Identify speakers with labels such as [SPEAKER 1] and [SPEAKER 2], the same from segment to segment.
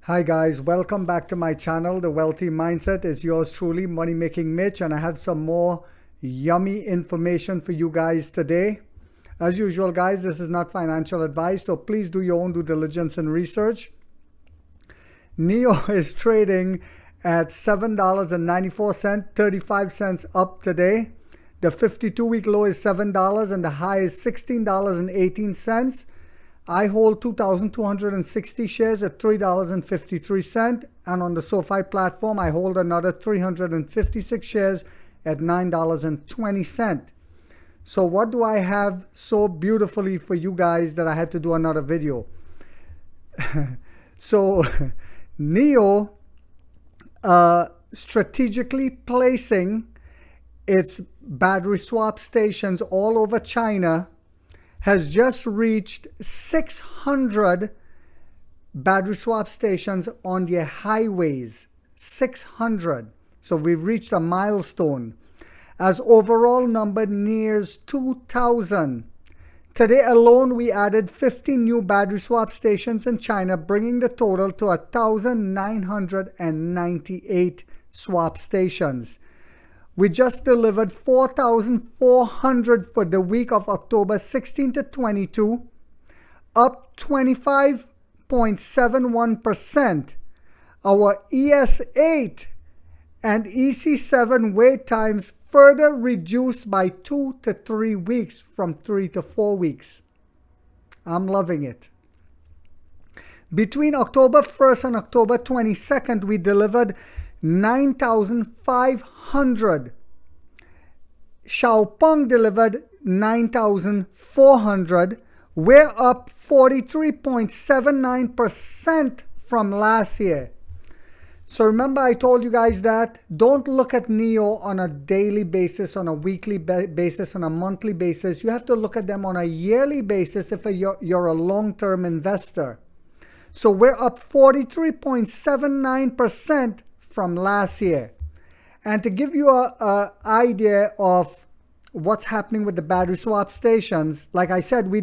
[SPEAKER 1] Hi guys, welcome back to my channel, The Wealthy Mindset. It's yours truly, Money Making Mitch, and I have some more yummy information for you guys today. As usual guys, this is not financial advice, so please do your own due diligence and research. Nio is trading at $7.94, 35 cents up today. The 52-week low is $7 and the high is $16.18. I hold 2,260 shares at $3.53, and on the SoFi platform, I hold another 356 shares at $9.20. So what do I have so beautifully for you guys that I had to do another video? So Nio strategically placing its battery swap stations all over China has just reached 600 battery swap stations on their highways. 600. So we've reached a milestone as overall number nears 2,000. Today alone, we added 50 new battery swap stations in China, bringing the total to 1,998 swap stations. We just delivered 4,400 for the week of October 16 to 22, up 25.71%. Our ES8 and EC7 wait times further reduced by 2 to 3 weeks from 3 to 4 weeks. I'm loving it. Between October 1st and October 22nd, we delivered 9,500. Xiaopeng delivered 9,400. We're up 43.79% from last year. So remember I told you guys that don't look at Nio on a daily basis, on a weekly basis, on a monthly basis. You have to look at them on a yearly basis if you're a long-term investor. So we're up 43.79% from last year. And to give you an idea of what's happening with the battery swap stations, like I said, we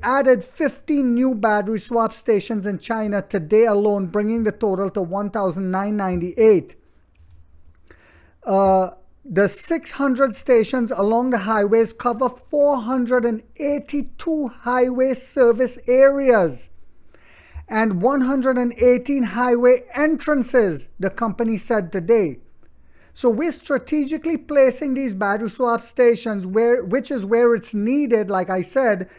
[SPEAKER 1] added 15 new battery swap stations in China today alone, bringing the total to 1,998. The 600 stations along the highways cover 482 highway service areas and 118 highway entrances, the company said today. So we're strategically placing these battery swap stations which is where it's needed. Like I said,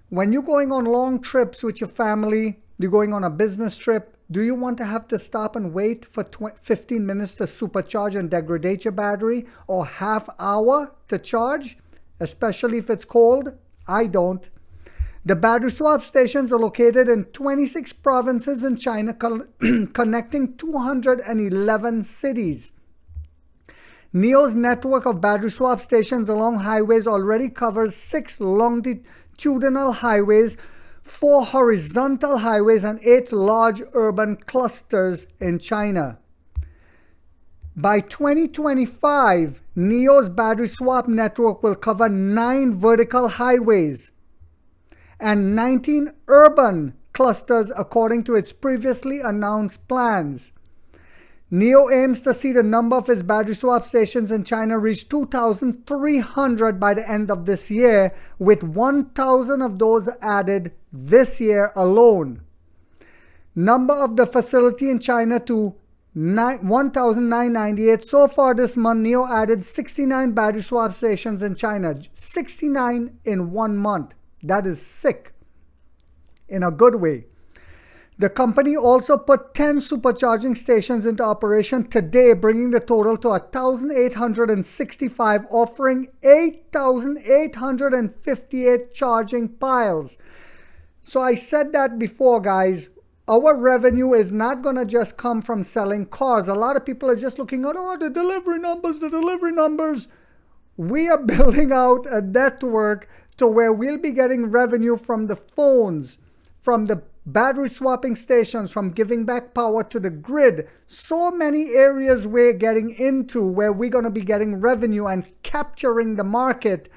[SPEAKER 1] when you're going on long trips with your family, you're going on a business trip, do you want to have to stop and wait for 15 minutes to supercharge and degrade your battery, or half hour to charge, especially if it's cold? I don't. The battery swap stations are located in 26 provinces in China, connecting 211 cities. Nio's network of battery swap stations along highways already covers 6 longitudinal highways, 4 horizontal highways, and 8 large urban clusters in China. By 2025, Nio's battery swap network will cover 9 vertical highways and 19 urban clusters according to its previously announced plans. Nio aims to see the number of its battery swap stations in China reach 2,300 by the end of this year, with 1,000 of those added this year alone. Number of the facility in China to 1,998. So far this month, Nio added 69 battery swap stations in China. 69 in 1 month. That is sick in a good way. The company also put 10 supercharging stations into operation today, bringing the total to 1,865, offering 8,858 charging piles. So I said that before, guys. Our revenue is not going to just come from selling cars. A lot of people are just looking at, the delivery numbers, the delivery numbers. We are building out a network to where we'll be getting revenue from the phones, from the battery swapping stations, from giving back power to the grid. So many areas we're getting into where we're going to be getting revenue and capturing the market.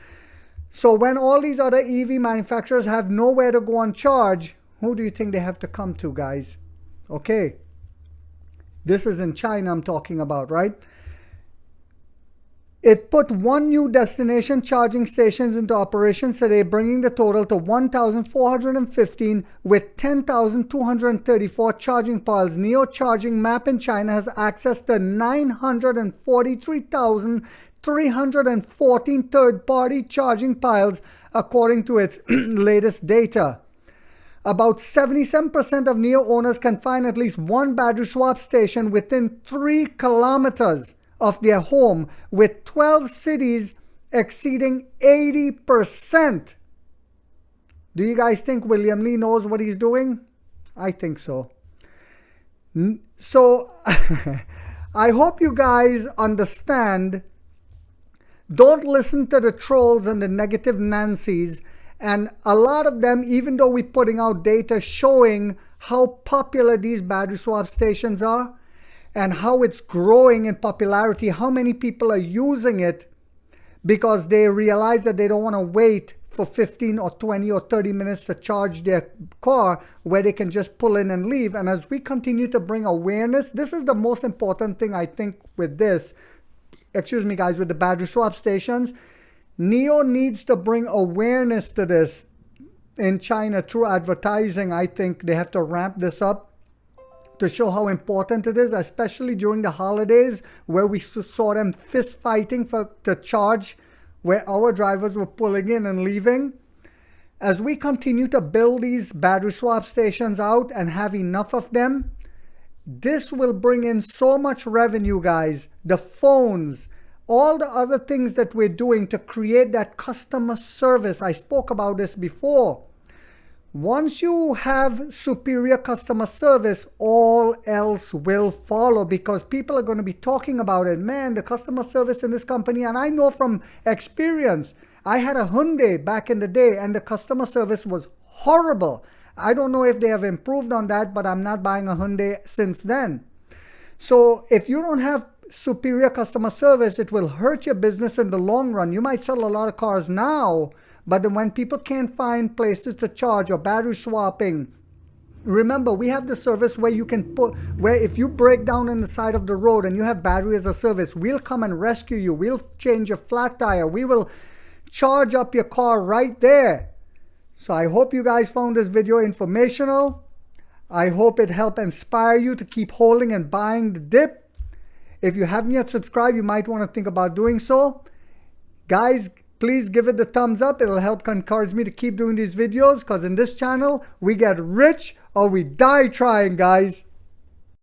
[SPEAKER 1] So when all these other EV manufacturers have nowhere to go and charge, who do you think they have to come to, guys? Okay, this is in China I'm talking about, right? It put 1 new destination charging stations into operation today, bringing the total to 1,415 with 10,234 charging piles. Nio charging map in China has access to 943,314 third-party charging piles, according to its latest data. About 77% of Nio owners can find at least one battery swap station within 3 kilometers of their home, with 12 cities exceeding 80%. Do you guys think William Li knows what he's doing? I think so. So I hope you guys understand. Don't listen to the trolls and the negative Nancys. And a lot of them, even though we're putting out data showing how popular these battery swap stations are, and how it's growing in popularity, how many people are using it because they realize that they don't want to wait for 15 or 20 or 30 minutes to charge their car, where they can just pull in and leave. And as we continue to bring awareness, this is the most important thing I think with this, excuse me guys, with the battery swap stations. Nio needs to bring awareness to this in China through advertising. I think they have to ramp this up to show how important it is, especially during the holidays, where we saw them fist fighting to charge, where our drivers were pulling in and leaving. As we continue to build these battery swap stations out and have enough of them, this will bring in so much revenue, guys. The phones, all the other things that we're doing to create that customer service. I spoke about this before. Once you have superior customer service, all else will follow, because people are going to be talking about it. Man, the customer service in this company, and I know from experience, I had a Hyundai back in the day and the customer service was horrible. I don't know if they have improved on that, but I'm not buying a Hyundai since then. So if you don't have superior customer service, it will hurt your business in the long run. You might sell a lot of cars now, but then when people can't find places to charge or battery swapping, remember, we have the service where you can put, where if you break down on the side of the road and you have battery as a service, we'll come and rescue you. We'll change your flat tire. We will charge up your car right there. So I hope you guys found this video informational. I hope it helped inspire you to keep holding and buying the dip. If you haven't yet subscribed, you might want to think about doing so. Guys, please give it the thumbs up. It'll help encourage me to keep doing these videos, because in this channel, we get rich or we die trying, guys.